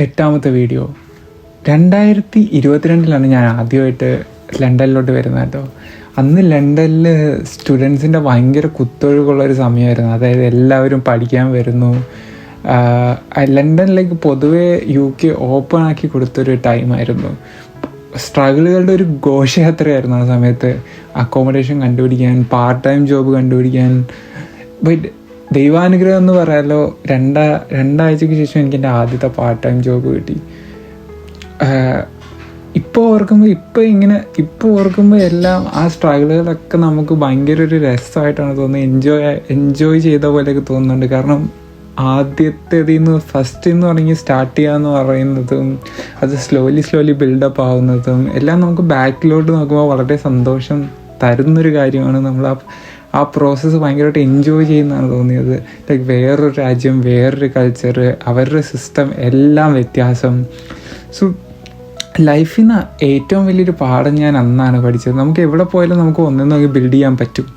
8ാമത്തെ video. 2022 ഞാൻ ആദ്യമായിട്ട് ലണ്ടനിലോട്ട് വരുന്നത് കേട്ടോ. അന്ന് ലണ്ടനിൽ സ്റ്റുഡൻസിൻ്റെ ഭയങ്കര കുത്തൊഴുകുള്ളൊരു സമയമായിരുന്നു. അതായത് എല്ലാവരും പഠിക്കാൻ വരുന്നു. ലണ്ടനിലേക്ക് പൊതുവേ UK ഓപ്പൺ ആക്കി കൊടുത്തൊരു ടൈമായിരുന്നു. സ്ട്രഗിളുകളുടെ ഒരു ഘോഷയാത്രയായിരുന്നു ആ സമയത്ത്. അക്കോമഡേഷൻ കണ്ടുപിടിക്കാൻ, പാർട്ട് ടൈം ജോബ് കണ്ടുപിടിക്കാൻ. ബട്ട് ദൈവാനുഗ്രഹം എന്ന് പറയാമല്ലോ, രണ്ടാഴ്ചയ്ക്ക് ശേഷം എനിക്ക് എൻ്റെ ആദ്യത്തെ പാർട്ട് ടൈം ജോബ് കിട്ടി. ഇപ്പോൾ ഓർക്കുമ്പോൾ എല്ലാം ആ സ്ട്രഗിളുകളൊക്കെ നമുക്ക് ഭയങ്കര ഒരു രസമായിട്ടാണ് തോന്നുന്നത്. എൻജോയ് ചെയ്ത പോലെയൊക്കെ തോന്നുന്നുണ്ട്. കാരണം ഫസ്റ്റ് എന്ന് പറഞ്ഞ് സ്റ്റാർട്ട് ചെയ്യാന്ന് പറയുന്നതും അത് സ്ലോലി ബിൽഡപ്പ് ആവുന്നതും എല്ലാം നമുക്ക് ബാക്കിലോട്ട് നോക്കുമ്പോൾ വളരെ സന്തോഷം തരുന്നൊരു കാര്യമാണ്. നമ്മൾ ആ പ്രോസസ്സ് ഭയങ്കരമായിട്ട് എൻജോയ് ചെയ്യുന്നതാണ് തോന്നിയത്. ലൈക്ക് വേറൊരു രാജ്യം, വേറൊരു കൾച്ചർ, അവരുടെ സിസ്റ്റം എല്ലാം വ്യത്യാസം. സോ ലൈഫിൽ നിന്ന് ഏറ്റവും വലിയൊരു പാഠം ഞാൻ അന്നാണ് പഠിച്ചത്. നമുക്ക് എവിടെ പോയാലും നമുക്ക് ഒന്നും ബിൽഡ് ചെയ്യാൻ പറ്റും.